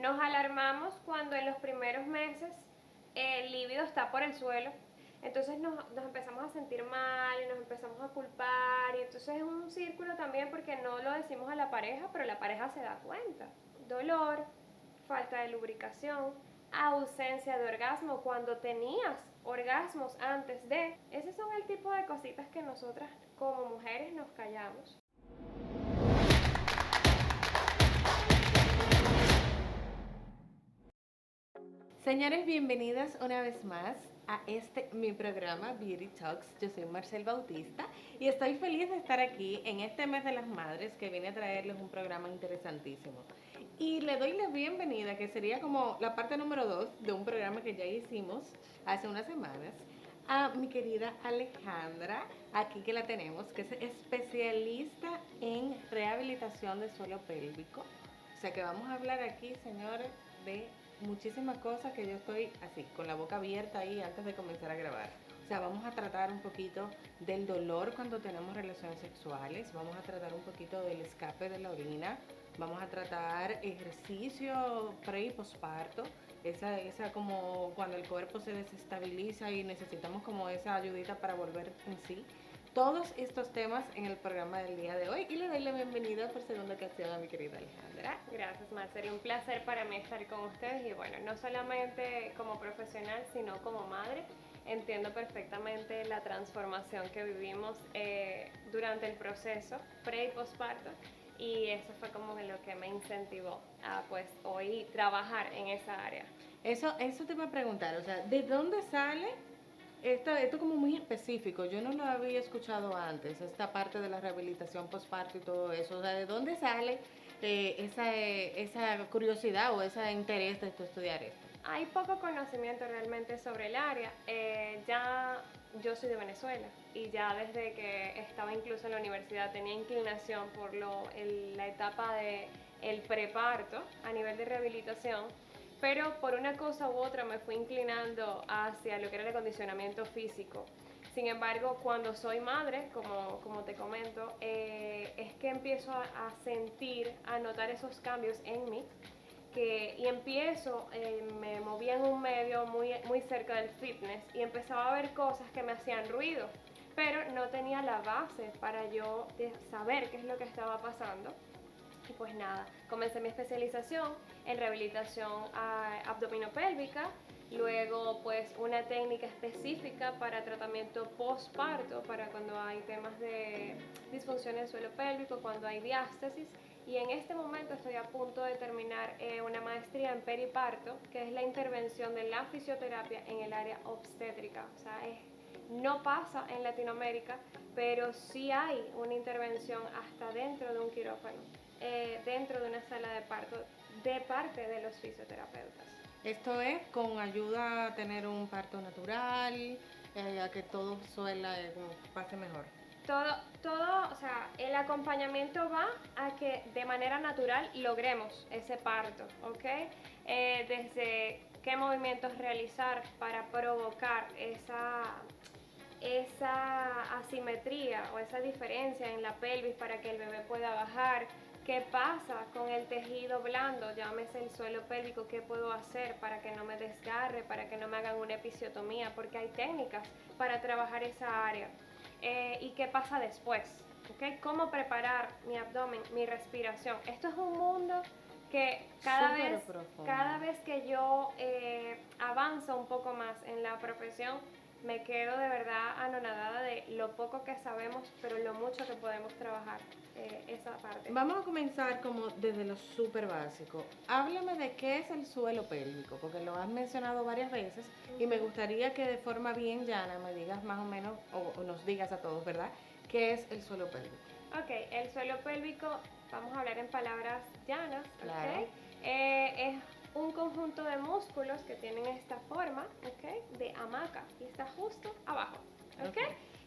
Nos alarmamos cuando en los primeros meses el líbido está por el suelo. Entonces nos empezamos a sentir mal y nos empezamos a culpar y entonces es un círculo también porque no lo decimos a la pareja, pero la pareja se da cuenta. Dolor, falta de lubricación, ausencia de orgasmo cuando tenías orgasmos antes de. Ese son el tipo de cositas que nosotras como mujeres nos callamos. Señores, bienvenidas una vez más a mi programa Beauty Talks. Yo soy Marcel Bautista y estoy feliz de estar aquí en este mes de las madres que viene a traerles un programa interesantísimo. Y le doy la bienvenida, que sería como la parte número 2 de un programa que ya hicimos hace unas semanas, a mi querida Alejandra, aquí que la tenemos, que es especialista en rehabilitación de suelo pélvico. O sea que vamos a hablar aquí, señores, de muchísimas cosas que yo estoy así, con la boca abierta ahí antes de comenzar a grabar. O sea, vamos a tratar un poquito del dolor cuando tenemos relaciones sexuales, vamos a tratar un poquito del escape de la orina, vamos a tratar ejercicio pre y posparto, esa como cuando el cuerpo se desestabiliza y necesitamos como esa ayudita para volver en sí. Todos estos temas en el programa del día de hoy y le doy la bienvenida por segunda ocasión a mi querida Alejandra. Gracias, Mar. Sería un placer para mí estar con ustedes y bueno, no solamente como profesional, sino como madre. Entiendo perfectamente la transformación que vivimos durante el proceso pre y posparto y eso fue como lo que me incentivó a pues hoy trabajar en esa área. Eso te iba a preguntar, o sea, ¿de dónde sale esto como muy específico? Yo no lo había escuchado antes, esta parte de la rehabilitación postparto y todo eso. O sea, ¿de dónde sale esa curiosidad o ese interés de tu estudiar esto? Hay poco conocimiento realmente sobre el área. Ya yo soy de Venezuela y ya desde que estaba incluso en la universidad tenía inclinación por la etapa de el preparto a nivel de rehabilitación, pero por una cosa u otra me fui inclinando hacia lo que era el acondicionamiento físico. Sin embargo, cuando soy madre, como te comento, es que empiezo a sentir, a notar esos cambios en mí y empiezo, me movía en un medio muy cerca del fitness y empezaba a ver cosas que me hacían ruido, pero no tenía la base para yo saber qué es lo que estaba pasando. Y pues nada, comencé mi especialización en rehabilitación abdominopélvica, luego pues una técnica específica para tratamiento postparto, para cuando hay temas de disfunción del suelo pélvico, cuando hay diástasis. Y en este momento estoy a punto de terminar una maestría en periparto, que es la intervención de la fisioterapia en el área obstétrica. O sea, no pasa en Latinoamérica, pero sí hay una intervención hasta dentro de un quirófano, dentro de una sala de parto, de parte de los fisioterapeutas. Esto es con ayuda a tener un parto natural, a que todo suela como pase mejor. O sea, el acompañamiento va a que de manera natural logremos ese parto, ¿ok? Desde qué movimientos realizar para provocar esa asimetría o esa diferencia en la pelvis para que el bebé pueda bajar. ¿Qué pasa con el tejido blando? Llámese el suelo pélvico. ¿Qué puedo hacer para que no me desgarre, para que no me hagan una episiotomía? Porque hay técnicas para trabajar esa área. ¿Y qué pasa después? ¿Okay? ¿Cómo preparar mi abdomen, mi respiración? Esto es un mundo que cada vez que yo avanzo un poco más en la profesión, me quedo de verdad anonadada de lo poco que sabemos, pero lo mucho que podemos trabajar esa parte. Vamos a comenzar como desde lo súper básico. Háblame de qué es el suelo pélvico, porque lo has mencionado varias veces y me gustaría que de forma bien llana me digas más o menos, o nos digas a todos, ¿verdad? ¿Qué es el suelo pélvico? Ok, el suelo pélvico, vamos a hablar en palabras llanas, Claro. ¿ok? Es un conjunto de músculos que tienen esta forma, ¿ok? De hamaca y está justo abajo, ¿ok?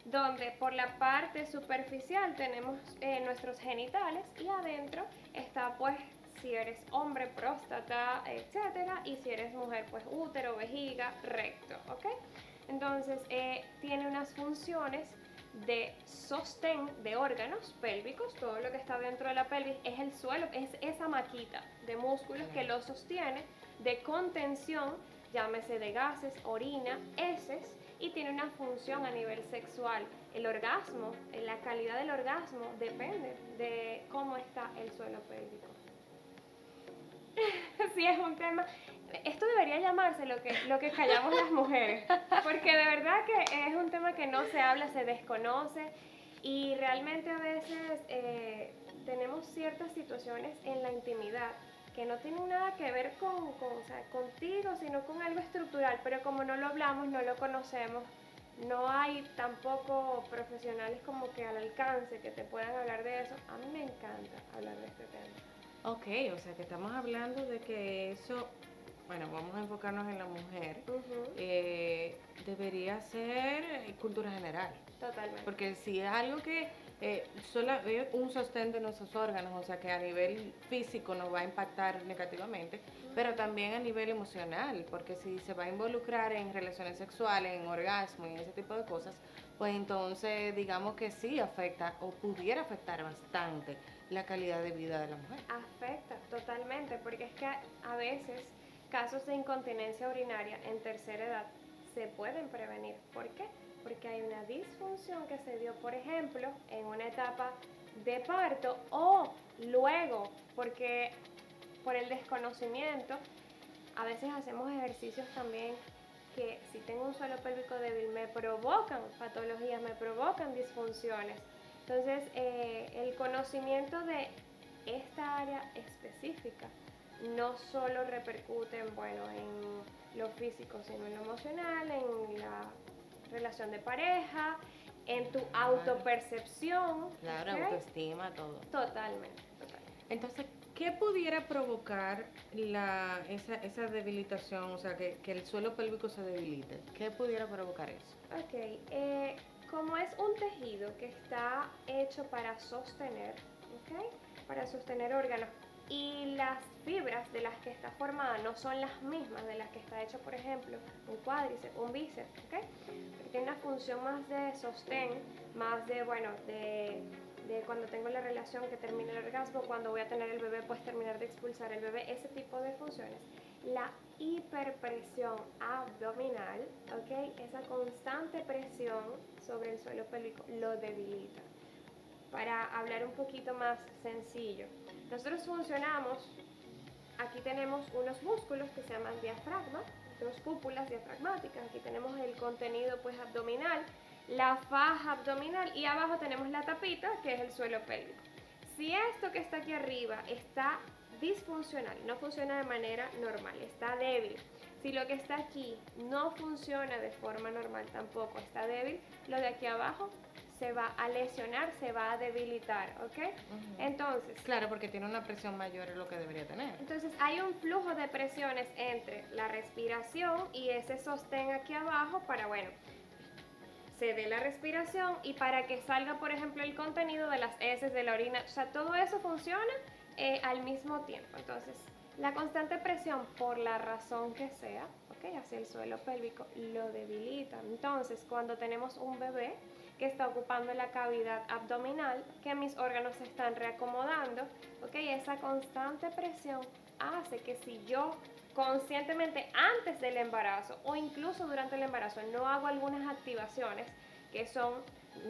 Donde por la parte superficial tenemos nuestros genitales y adentro está pues si eres hombre, próstata, etcétera, y si eres mujer, pues útero, vejiga, recto, ¿ok? Entonces tiene unas funciones de sostén de órganos pélvicos. Todo lo que está dentro de la pelvis es el suelo, es esa maquita. de músculos que lo sostiene, de contención, llámese de gases, orina, heces, y tiene una función a nivel sexual. El orgasmo, la calidad del orgasmo depende de cómo está el suelo pélvico. Sí, es un tema. Esto debería llamarse lo que callamos las mujeres, porque de verdad que es un tema que no se habla, se desconoce, y realmente a veces tenemos ciertas situaciones en la intimidad que no tienen nada que ver o sea, contigo, sino con algo estructural, pero como no lo hablamos, no lo conocemos, no hay tampoco profesionales como que al alcance que te puedan hablar de eso. A mí me encanta hablar de este tema. Ok, o sea que estamos hablando de que eso, bueno, vamos a enfocarnos en la mujer, debería ser cultura general. Totalmente. Porque si es algo que solo es un sostén de nuestros órganos, o sea que a nivel físico nos va a impactar negativamente, pero también a nivel emocional, porque si se va a involucrar en relaciones sexuales, en orgasmo y ese tipo de cosas, pues entonces digamos que sí afecta o pudiera afectar bastante la calidad de vida de la mujer. Afecta totalmente, porque es que a veces casos de incontinencia urinaria en tercera edad se pueden prevenir. ¿Por qué? Porque hay una disfunción que se dio, por ejemplo, en una etapa de parto, o luego, porque por el desconocimiento, a veces hacemos ejercicios también que, si tengo un suelo pélvico débil, me provocan patologías, me provocan disfunciones. Entonces, el conocimiento de esta área específica no solo repercute en lo físico, sino en lo emocional, en la relación de pareja, en tu autopercepción. Claro, ¿Okay? autoestima, todo. Totalmente. Entonces, ¿qué pudiera provocar esa debilitación, o sea, que el suelo pélvico se debilite? ¿Qué pudiera provocar eso? Ok, como es un tejido que está hecho para sostener, ¿ok? Para sostener órganos, y las fibras de las que está formada no son las mismas de las que está hecho, por ejemplo, un cuádriceps, un bíceps, ¿ok? Porque tiene una función más de sostén, más de cuando tengo la relación que termine el orgasmo, cuando voy a tener el bebé, pues terminar de expulsar el bebé, ese tipo de funciones. La hiperpresión abdominal, ¿ok? Esa constante presión sobre el suelo pélvico lo debilita. Para hablar un poquito más sencillo, nosotros funcionamos, aquí tenemos unos músculos que se llaman diafragma, dos cúpulas diafragmáticas, aquí tenemos el contenido pues abdominal, la faja abdominal, y abajo tenemos la tapita, que es el suelo pélvico. Si esto que está aquí arriba está disfuncional, no funciona de manera normal, está débil, si lo que está aquí no funciona de forma normal, tampoco está débil, lo de aquí abajo se va a lesionar, se va a debilitar, ¿ok? Entonces, claro, porque tiene una presión mayor de lo que debería tener. Entonces hay un flujo de presiones entre la respiración y ese sostén aquí abajo para, se dé la respiración y para que salga, por ejemplo, el contenido de las heces, de la orina, o sea, todo eso funciona al mismo tiempo. Entonces, la constante presión, por la razón que sea, ¿ok? Hacia el suelo pélvico, lo debilita. Entonces, cuando tenemos un bebé que está ocupando la cavidad abdominal, que mis órganos se están reacomodando, ¿ok? Esa constante presión hace que, si yo conscientemente antes del embarazo o incluso durante el embarazo no hago algunas activaciones que son,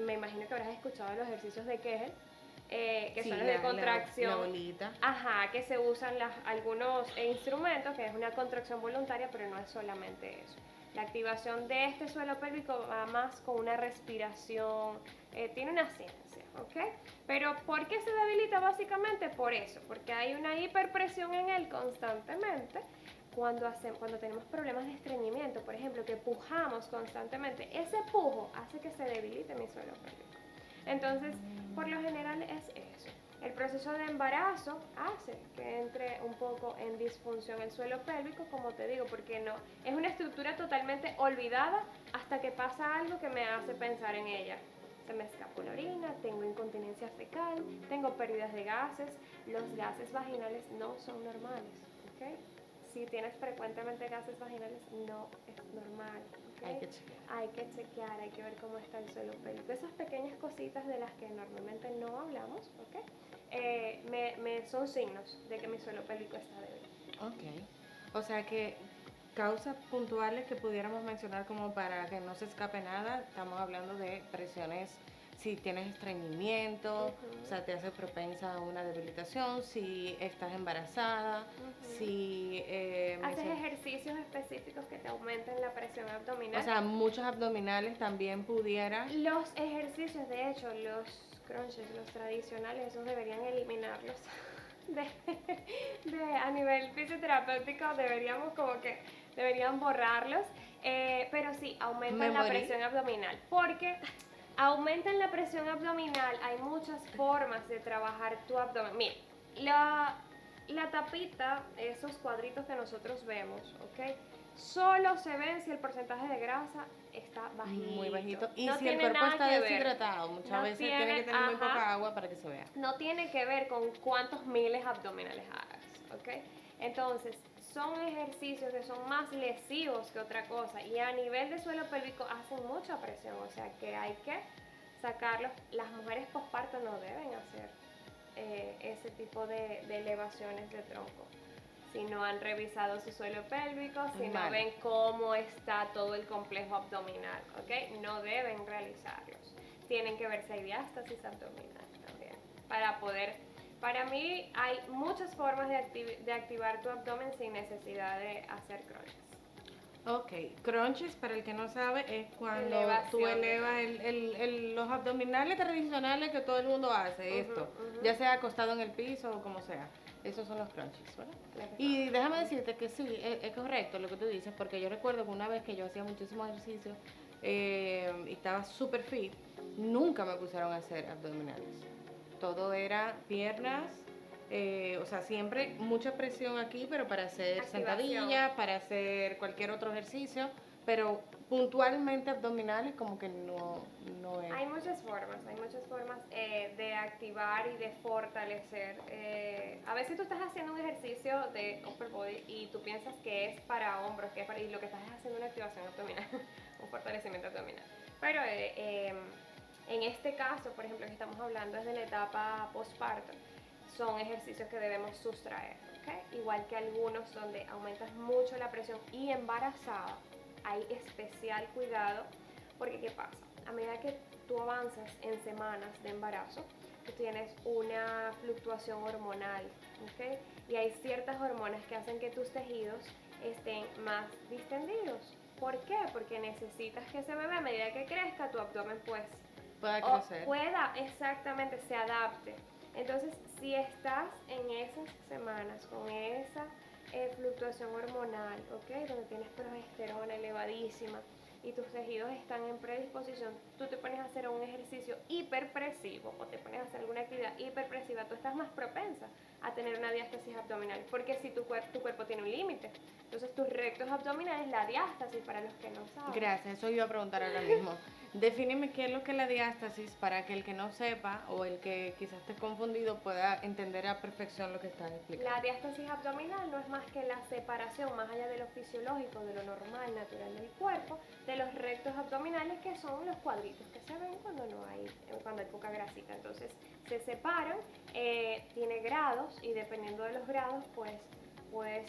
me imagino que habrás escuchado los ejercicios de Kegel, que son los de contracción, la bolita. Ajá, que se usan algunos instrumentos, que es una contracción voluntaria, pero no es solamente eso. La activación de este suelo pélvico va más con una respiración, tiene una ciencia, ¿ok? Pero ¿por qué se debilita? Básicamente por eso, porque hay una hiperpresión en él constantemente. Cuando tenemos problemas de estreñimiento, por ejemplo, que pujamos constantemente, ese pujo hace que se debilite mi suelo pélvico. Entonces, por lo general es eso. El proceso de embarazo hace que entre un poco en disfunción el suelo pélvico, como te digo, porque no es una estructura totalmente olvidada hasta que pasa algo que me hace pensar en ella. Se me escapó la orina, tengo incontinencia fecal, tengo pérdidas de gases. Los gases vaginales no son normales, ¿ok? si tienes frecuentemente gases vaginales, no es normal. ¿Okay? Hay que ver cómo está el suelo pélvico. Esas pequeñas cositas de las que normalmente no hablamos, ¿ok? Son signos de que mi suelo pélvico está débil. Ok. O sea que causas puntuales que pudiéramos mencionar como para que no se escape nada, estamos hablando de presiones, si tienes estreñimiento, o sea, te hace propensa a una debilitación, si estás embarazada, si... Haces ejercicios específicos que te aumenten la presión abdominal. O sea, muchos abdominales también pudiera... Los ejercicios, de hecho, los crunches, los tradicionales, esos deberían eliminarlos. A nivel fisioterapéutico deberían borrarlos, pero sí, aumentan la presión abdominal, porque aumentan la presión abdominal, hay muchas formas de trabajar tu abdomen. Mira, la tapita, esos cuadritos que nosotros vemos, ¿ok? Solo se ven si el porcentaje de grasa está bajito. Muy bajito. Y no si el cuerpo está deshidratado, muchas veces tiene que tener muy poca agua para que se vea. No tiene que ver con cuántos miles abdominales hagas, ¿ok? Entonces, son ejercicios que son más lesivos que otra cosa y a nivel de suelo pélvico hacen mucha presión, o sea que hay que sacarlos. Las mujeres posparto no deben hacer ese tipo de elevaciones de tronco si no han revisado su suelo pélvico, si no ven cómo está todo el complejo abdominal, ¿ok? No deben realizarlos. Tienen que ver si hay diástasis abdominal también. Para mí hay muchas formas de activar tu abdomen sin necesidad de hacer crunches. Ok, crunches, para el que no sabe, es cuando tú elevas los abdominales tradicionales que todo el mundo hace, ya sea acostado en el piso o como sea. Esos son los crunches, ¿verdad? Y déjame decirte que sí, es correcto lo que tú dices, porque yo recuerdo que una vez que yo hacía muchísimo ejercicio y estaba súper fit, nunca me pusieron a hacer abdominales. Todo era piernas, o sea, siempre mucha presión aquí, pero para hacer sentadillas, para hacer cualquier otro ejercicio, pero puntualmente abdominales como que no es. Hay muchas formas de activar y de fortalecer. A veces tú estás haciendo un ejercicio de upper body y tú piensas que es para hombros, y lo que estás haciendo es una activación abdominal, un fortalecimiento abdominal. Pero en este caso, por ejemplo, que estamos hablando es de la etapa postparto, son ejercicios que debemos sustraer, ¿okay? Igual que algunos donde aumentas mucho la presión y embarazada, hay especial cuidado porque ¿qué pasa? A medida que tú avanzas en semanas de embarazo, tú tienes una fluctuación hormonal, ¿okay? Y hay ciertas hormonas que hacen que tus tejidos estén más distendidos. ¿Por qué? Porque necesitas que ese bebé, a medida que crezca, tu abdomen pueda crecer. Exactamente, se adapte. Entonces, si estás en esas semanas con esa fluctuación hormonal, ¿ok? Donde tienes progesterona elevadísima y tus tejidos están en predisposición, tú te pones a hacer un ejercicio hiperpresivo o te pones a hacer alguna actividad hiperpresiva, tú estás más propensa a tener una diástasis abdominal, porque si tu cuerpo tiene un límite, entonces tus rectos abdominales, la diástasis, para los que no saben. Gracias, eso iba a preguntar ahora mismo. Defíneme qué es lo que es la diástasis para que el que no sepa o el que quizás esté confundido pueda entender a perfección lo que estás explicando. La diástasis abdominal no es más que la separación, más allá de lo fisiológico, de lo normal, natural del cuerpo, de los rectos abdominales, que son los cuadritos que se ven cuando hay poca grasita. Entonces se separan, tiene grados y dependiendo de los grados, pues puede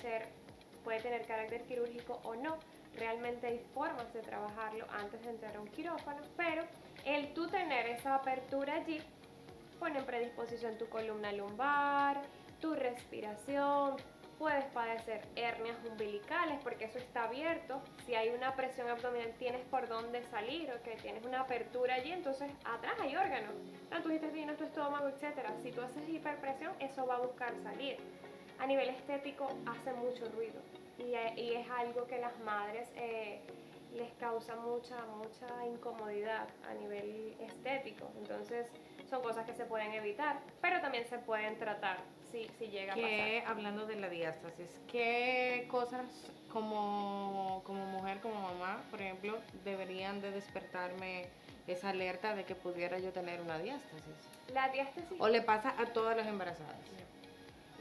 tener carácter quirúrgico o no. Realmente hay formas de trabajarlo antes de entrar a un quirófano, pero el tú tener esa apertura allí pone en predisposición tu columna lumbar, tu respiración, puedes padecer hernias umbilicales porque eso está abierto. Si hay una presión abdominal tienes por dónde salir, ¿ok? Tienes una apertura allí, entonces atrás hay órganos, tanto tu intestino, tu estómago, etc. Si tú haces hiperpresión, eso va a buscar salir. A nivel estético hace mucho ruido y es algo que las madres les causa mucha incomodidad a nivel estético. Entonces son cosas que se pueden evitar, pero también se pueden tratar si llega a pasar. Hablando de la diástasis, ¿qué cosas como mujer, como mamá, por ejemplo, deberían de despertarme esa alerta de que pudiera yo tener una diástasis? La diástasis... ¿O le pasa a todas las embarazadas?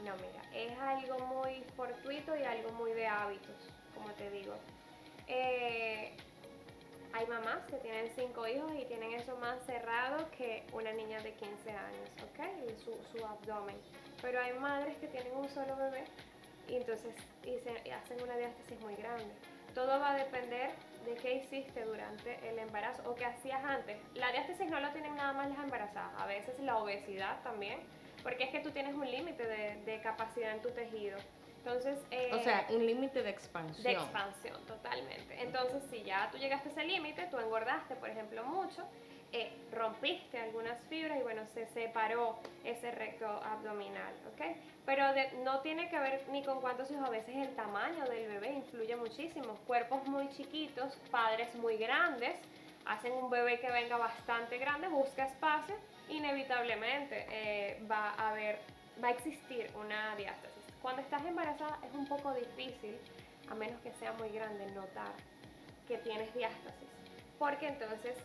No, mira, es algo muy fortuito y algo muy de hábitos, como te digo. Eh, Hay mamás que tienen 5 hijos y tienen eso más cerrado que una niña de 15 años, ¿ok? Y su abdomen. Pero hay madres que tienen un solo bebé y entonces y hacen una diástasis muy grande. Todo va a depender de qué hiciste durante el embarazo o qué hacías antes. La diástasis no lo tienen nada más las embarazadas, a veces la obesidad también, porque es que tú tienes un límite de capacidad en tu tejido. Entonces, O sea, un límite de expansión. de expansión, totalmente. Entonces, si ya tú llegaste a ese límite, tú engordaste, por ejemplo, mucho, rompiste algunas fibras y bueno, se separó ese recto abdominal, ¿ok? Pero no tiene que ver ni con cuántos hijos, a veces el tamaño del bebé influye muchísimo. Cuerpos muy chiquitos, padres muy grandes, hacen un bebé que venga bastante grande, busca espacio, inevitablemente va a existir una diástasis. Cuando estás embarazada es un poco difícil, a menos que sea muy grande, notar que tienes diástasis, porque entonces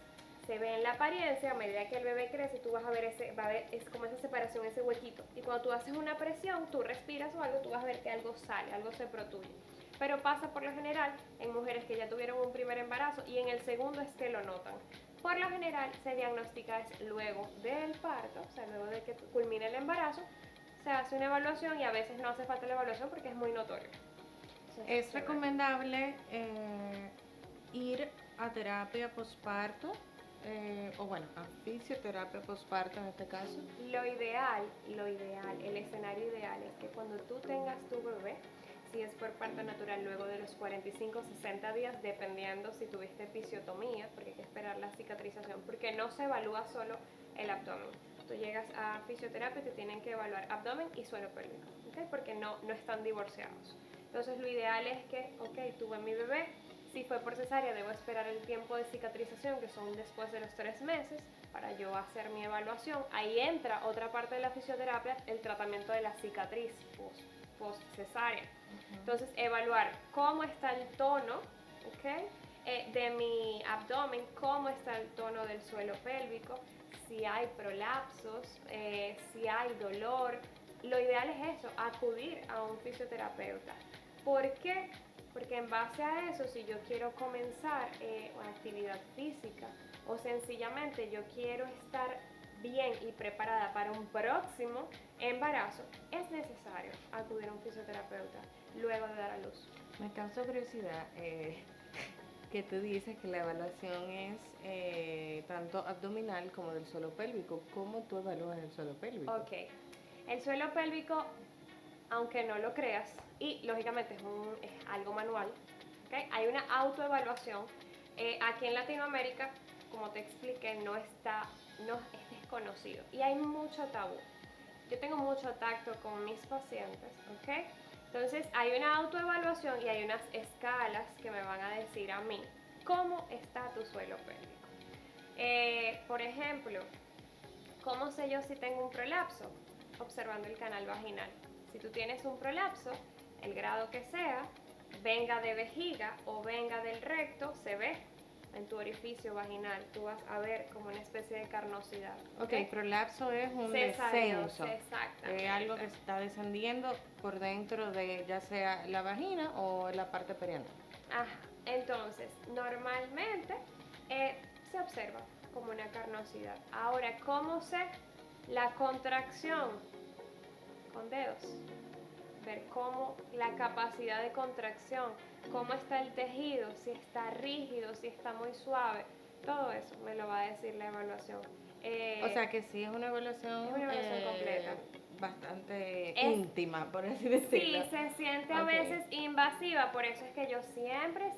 se ve en la apariencia, a medida que el bebé crece, tú vas a ver es como esa separación, ese huequito, y cuando tú haces una presión, tú respiras o algo, tú vas a ver que algo sale, algo se protruye. Pero pasa por lo general en mujeres que ya tuvieron un primer embarazo y en el segundo es que lo notan. Por lo general se diagnostica luego del parto, o sea, luego de que culmine el embarazo, se hace una evaluación y a veces no hace falta la evaluación porque es muy notorio. Es recomendable ir a terapia posparto, o bueno, a fisioterapia posparto en este caso. Lo ideal, el escenario ideal es que cuando tú tengas tu bebé, si es por parto natural, luego de los 45 60 días, dependiendo si tuviste episiotomía, porque hay que esperar la cicatrización, porque no se evalúa solo el abdomen. Tú llegas a fisioterapia y te tienen que evaluar abdomen y suelo pélvico, ¿okay? Porque no están divorciados. Entonces lo ideal es que, ok, tuve mi bebé, si fue por cesárea debo esperar el tiempo de cicatrización, que son después de los 3 meses, para yo hacer mi evaluación. Ahí entra otra parte de la fisioterapia, el tratamiento de la cicatriz post cesárea. Entonces evaluar cómo está el tono, ¿okay? De mi abdomen, cómo está el tono del suelo pélvico, si hay prolapsos, si hay dolor. Lo ideal es eso, acudir a un fisioterapeuta. ¿Por qué? Porque en base a eso, si yo quiero comenzar una actividad física o sencillamente yo quiero estar bien y preparada para un próximo embarazo, es necesario acudir a un fisioterapeuta luego de dar a luz. Me causa curiosidad que tú dices que la evaluación es tanto abdominal como del suelo pélvico. ¿Cómo tú evalúas el suelo pélvico? Ok, el suelo pélvico, aunque no lo creas, y lógicamente es algo manual, ¿okay? Hay una autoevaluación. Aquí en Latinoamérica, como te expliqué, no es desconocido y hay mucho tabú. Yo tengo mucho tacto con mis pacientes, ¿ok? Entonces hay una autoevaluación y hay unas escalas que me van a decir a mí cómo está tu suelo pélvico. Por ejemplo, ¿cómo sé yo si tengo un prolapso? Observando el canal vaginal. Si tú tienes un prolapso, el grado que sea, venga de vejiga o venga del recto, se ve en tu orificio vaginal. Tú vas a ver como una especie de carnosidad. Ok, prolapso es un descenso. Exactamente. Algo que está descendiendo por dentro de ya sea la vagina o la parte perianal. Ajá. Entonces, normalmente se observa como una carnosidad. Ahora, ¿cómo sé? La contracción con dedos. Ver cómo la capacidad de contracción, cómo está el tejido, si está rígido, si está muy suave. Todo eso me lo va a decir la evaluación. O sea que sí es una evaluación, completa. Bastante íntima, por así decirlo. Sí, se siente a veces invasiva, por eso es que yo siempre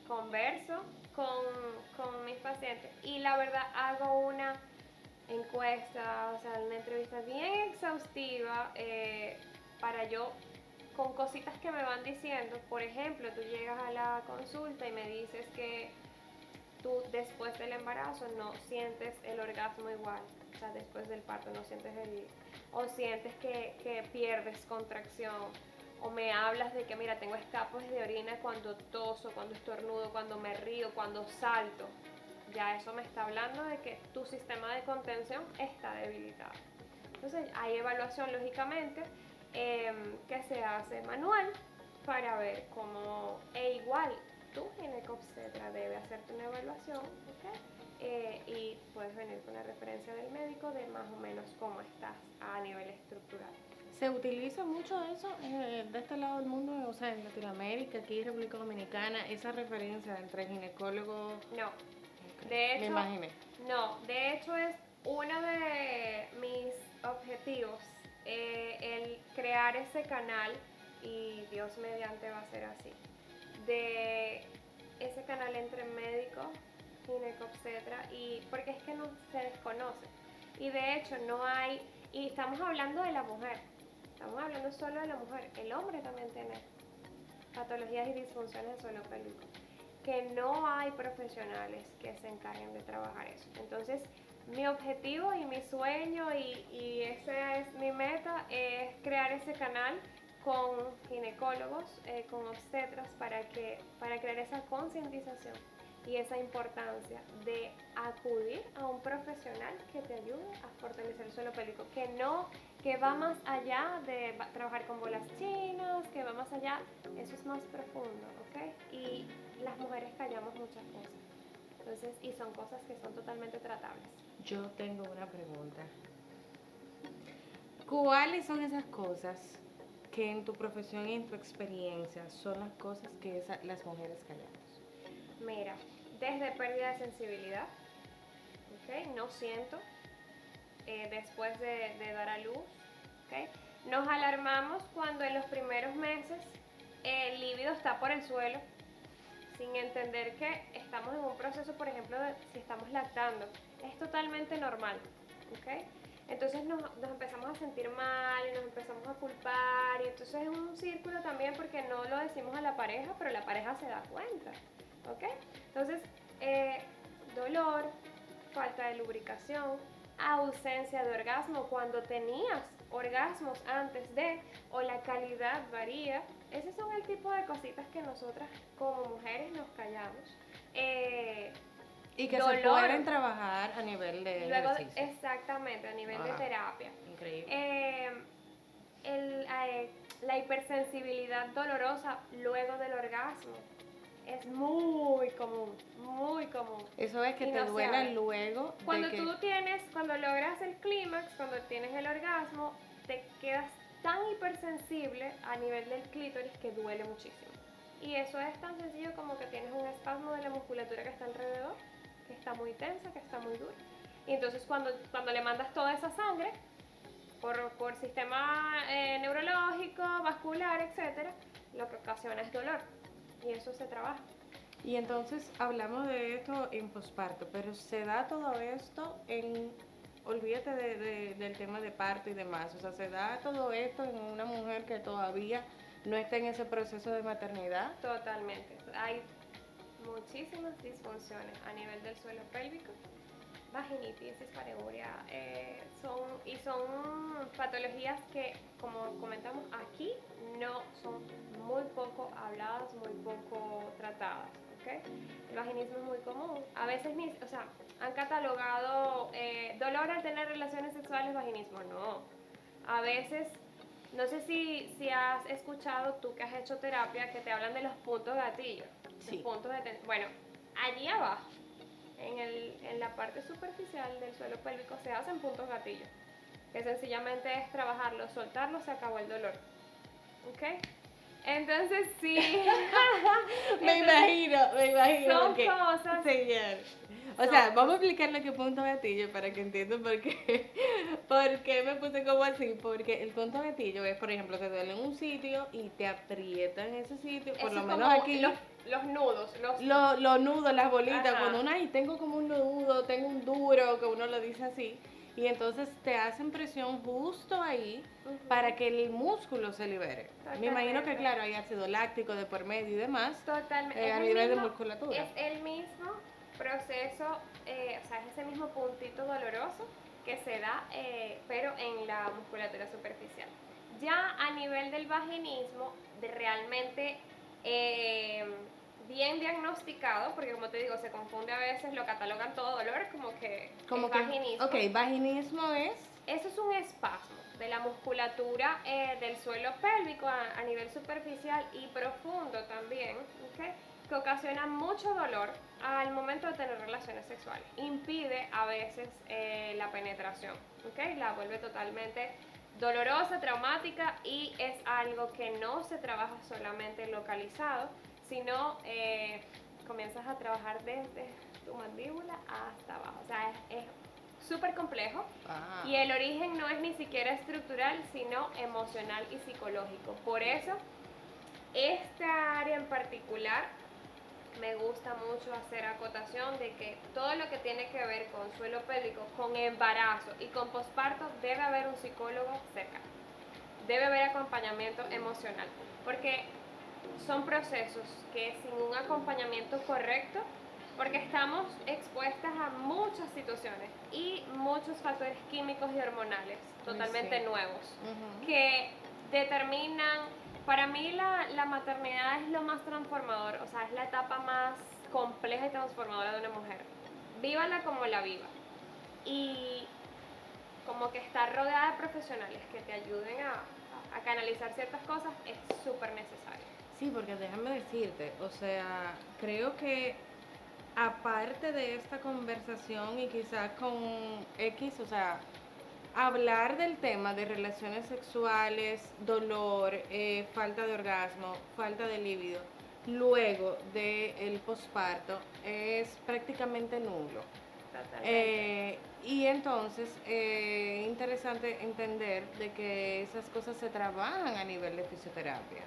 converso con mis pacientes y la verdad hago una encuesta, o sea, una entrevista bien exhaustiva para yo, con cositas que me van diciendo. Por ejemplo, tú llegas a la consulta y me dices que tú después del embarazo no sientes el orgasmo igual, o sea, después del parto no sientes o sientes que pierdes contracción, o me hablas de que mira, tengo escapes de orina cuando toso, cuando estornudo, cuando me río, cuando salto. Ya eso me está hablando de que tu sistema de contención está debilitado. Entonces hay evaluación lógicamente que se hace manual para ver cómo, e igual tú, ginecobstetra, debe hacerte una evaluación, ¿ok? Y puedes venir con la referencia del médico de más o menos cómo estás a nivel estructural. ¿Se utiliza mucho eso de este lado del mundo? O sea, en Latinoamérica, aquí en República Dominicana, esa referencia entre ginecólogos. No, Ok, de me hecho, imaginé. no, de hecho es uno de mis objetivos, el crear ese canal, y Dios mediante va a ser así, de ese canal entre médico, ginecobstetra, y porque es que no se desconoce. Y de hecho no hay, y estamos hablando de la mujer, estamos hablando solo de la mujer, el hombre también tiene patologías y disfunciones del suelo pélvico, que no hay profesionales que se encarguen de trabajar eso. Entonces, mi objetivo y mi sueño, y esa es mi meta, es crear ese canal con ginecólogos, con obstetras, para crear esa concientización y esa importancia de acudir a un profesional que te ayude a fortalecer el suelo pélvico, que va más allá de trabajar con bolas chinas, que va más allá, eso es más profundo, ¿ok? Y las mujeres callamos muchas cosas, entonces, y son cosas que son totalmente tratables. Yo tengo una pregunta. ¿Cuáles son esas cosas que en tu profesión y en tu experiencia son las cosas que las mujeres callamos? Mira, desde pérdida de sensibilidad, ¿ok? No siento, después de dar a luz, ¿ok? Nos alarmamos cuando en los primeros meses el líbido está por el suelo, sin entender que estamos en un proceso, por ejemplo, de si estamos lactando. Es totalmente normal, ¿ok? Entonces nos empezamos a sentir mal y nos empezamos a culpar, y entonces es un círculo también porque no lo decimos a la pareja, pero la pareja se da cuenta, ¿ok? Entonces, dolor, falta de lubricación, ausencia de orgasmo cuando tenías orgasmos antes de, o la calidad varía. Esos son el tipo de cositas que nosotras como mujeres nos callamos. Y que Dolor, se pueden trabajar a nivel de luego, ejercicio. exactamente, a nivel de terapia. Increíble. La hipersensibilidad dolorosa luego del orgasmo es muy común, muy común. Eso es que Y te no se duela habla. luego Cuando de que... cuando logras el clímax, cuando tienes el orgasmo, te quedas tan hipersensible a nivel del clítoris que duele muchísimo. Y eso es tan sencillo como que tienes un espasmo de la musculatura que está alrededor, que está muy tensa, que está muy dura. Y entonces cuando le mandas toda esa sangre, por sistema neurológico, vascular, etcétera, lo que ocasiona es dolor. Y eso se trabaja. Y entonces hablamos de esto en posparto, pero se da todo esto en, olvídate del tema de parto y demás, o sea, se da todo esto en una mujer que todavía no está en ese proceso de maternidad. Totalmente. Hay muchísimas disfunciones a nivel del suelo pélvico, vaginitis, dispareuria, son patologías que, como comentamos aquí, no son muy poco habladas, muy poco tratadas. ¿Okay? El vaginismo es muy común. A veces han catalogado dolor al tener relaciones sexuales, vaginismo. No. A veces, no sé si has escuchado tú que has hecho terapia, que te hablan de los puntos gatillos. Sí. Los puntos de bueno, allí abajo, en la parte superficial del suelo pélvico, se hacen puntos gatillos, que sencillamente es trabajarlo, soltarlo, se acabó el dolor. ¿Ok? Entonces sí. me imagino. Son cosas. Señor. O sea, vamos a explicar lo que es punto gatillo para que entiendan por qué me puse como así. Porque el punto gatillo es, por ejemplo, te duele en un sitio y te aprietan ese sitio, por lo menos aquí. Los nudos. Los nudos, las bolitas. Ajá. Cuando uno, tengo como un nudo, tengo un duro, que uno lo dice así. Y entonces te hacen presión justo ahí para que el músculo se libere. Totalmente. Me imagino que, claro, hay ácido láctico de por medio y demás. Totalmente. A nivel de musculatura. Es el mismo proceso, o sea, es ese mismo puntito doloroso que se da, pero en la musculatura superficial. Ya a nivel del vaginismo, realmente bien diagnosticado, porque como te digo, se confunde a veces, lo catalogan todo dolor como que vaginismo. Ok, vaginismo es... Eso es un espasmo. de la musculatura del suelo pélvico a nivel superficial y profundo también, ¿okay? Que ocasiona mucho dolor al momento de tener relaciones sexuales. Impide a veces la penetración, ¿okay? La vuelve totalmente dolorosa, traumática, y es algo que no se trabaja solamente localizado, sino comienzas a trabajar desde tu mandíbula hasta abajo. O sea, es súper complejo. Y el origen no es ni siquiera estructural, sino emocional y psicológico. Por eso, esta área en particular me gusta mucho hacer acotación de que todo lo que tiene que ver con suelo pélvico, con embarazo y con posparto, debe haber un psicólogo cerca. Debe haber acompañamiento emocional, porque son procesos que sin un acompañamiento correcto, porque estamos expuestas a muchas situaciones y muchos factores químicos y hormonales totalmente nuevos, que determinan, para mí la maternidad es lo más transformador, o sea, es la etapa más compleja y transformadora de una mujer. Vívala como la viva. Y como que estar rodeada de profesionales que te ayuden a canalizar ciertas cosas es súper necesario. Sí, porque déjame decirte, o sea, creo que aparte de esta conversación y quizás con X, o sea, hablar del tema de relaciones sexuales, dolor, falta de orgasmo, falta de líbido, luego del posparto es prácticamente nulo. Y entonces interesante entender de que esas cosas se trabajan a nivel de fisioterapia,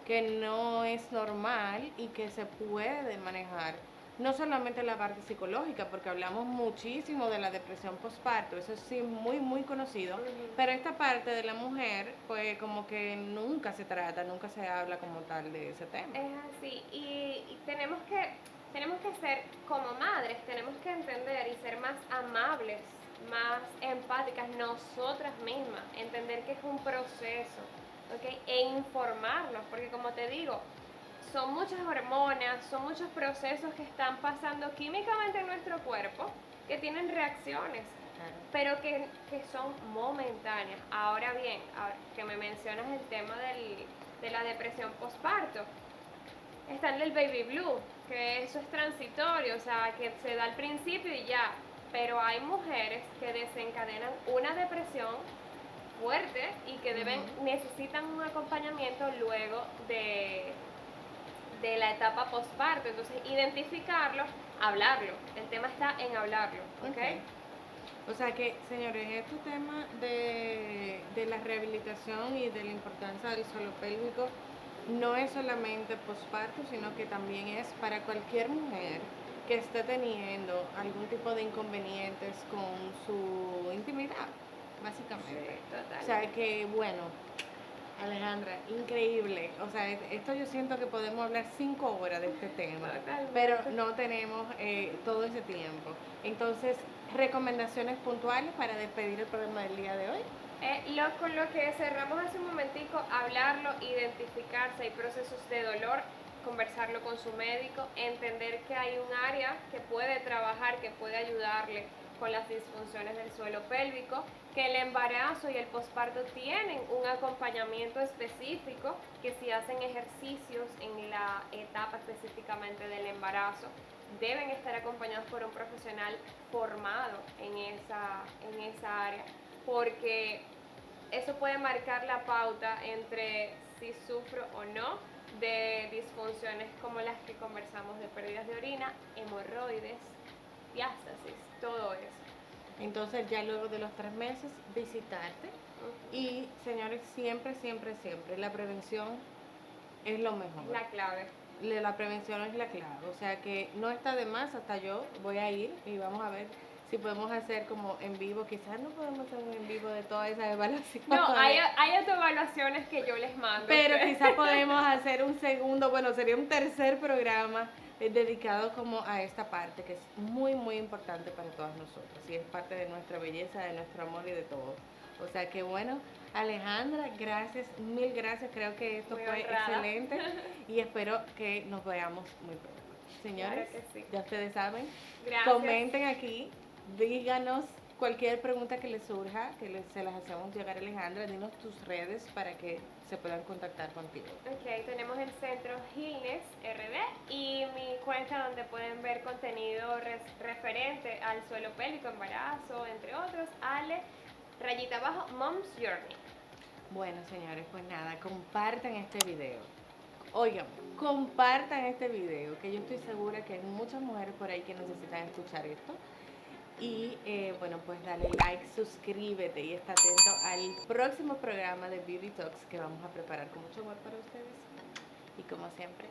que no es normal y que se puede manejar no solamente la parte psicológica, porque hablamos muchísimo de la depresión postparto, eso sí muy muy conocido, pero esta parte de la mujer pues como que nunca se trata, nunca se habla como tal de ese tema. Es así, y tenemos que ser, como madres, tenemos que entender y ser más amables, más empáticas nosotras mismas, entender que es un proceso, ¿okay? E informarnos, porque como te digo, son muchas hormonas, son muchos procesos que están pasando químicamente en nuestro cuerpo, que tienen reacciones, pero que son momentáneas. Ahora bien, ahora que me mencionas el tema de la depresión postparto, está el baby blue, que eso es transitorio, o sea, que se da al principio y ya, pero hay mujeres que desencadenan una depresión fuerte y que necesitan un acompañamiento luego de la etapa postparto. Entonces, identificarlo, hablarlo. El tema está en hablarlo, ¿ok? O sea que, señores, este tema de la rehabilitación y de la importancia del suelo pélvico no es solamente posparto, sino que también es para cualquier mujer que esté teniendo algún tipo de inconvenientes con su intimidad, básicamente. Sí, total. O sea que, bueno, Alejandra, increíble. O sea, esto yo siento que podemos hablar 5 horas de este tema, pero no tenemos todo ese tiempo. Entonces, recomendaciones puntuales para despedir el programa del día de hoy. Con lo que cerramos hace un momentico, hablarlo, identificarse, hay procesos de dolor, conversarlo con su médico, entender que hay un área que puede trabajar, que puede ayudarle con las disfunciones del suelo pélvico, que el embarazo y el posparto tienen un acompañamiento específico, que si hacen ejercicios en la etapa específicamente del embarazo, deben estar acompañados por un profesional formado en esa área, porque eso puede marcar la pauta entre si sufro o no de disfunciones como las que conversamos, de pérdidas de orina, hemorroides, diástasis, todo eso. Entonces ya luego de los 3 meses visitarte. Y señores, siempre, siempre, siempre, la prevención es lo mejor. La clave. La prevención es la clave, o sea que no está de más, hasta yo voy a ir y vamos a ver si podemos hacer como en vivo, quizás no podemos hacer un en vivo de todas esas evaluaciones. No, hay autoevaluaciones que yo les mando. Pero quizás podemos hacer un segundo, bueno, sería un tercer programa dedicado como a esta parte que es muy, muy importante para todas nosotras y es parte de nuestra belleza, de nuestro amor y de todo. O sea que bueno, Alejandra, gracias, mil gracias, creo que esto muy fue honrada. excelente y espero que nos veamos muy pronto. Señores, claro que sí. Ya ustedes saben, Gracias. comenten aquí, díganos cualquier pregunta que les surja, se las hacemos llegar a Alejandra. Dinos tus redes para que se puedan contactar contigo. Ok, tenemos el centro Gines RD y mi cuenta donde pueden ver contenido referente al suelo pélvico, embarazo, entre otros, Ale, rayita abajo, Mom's Journey. Bueno, señores, pues nada, compartan este video. Oigan, compartan este video, que yo estoy segura que hay muchas mujeres por ahí que necesitan escuchar esto. Y bueno, pues dale like, suscríbete y está atento al próximo programa de Beauty Talks que vamos a preparar con mucho amor para ustedes. Y como siempre,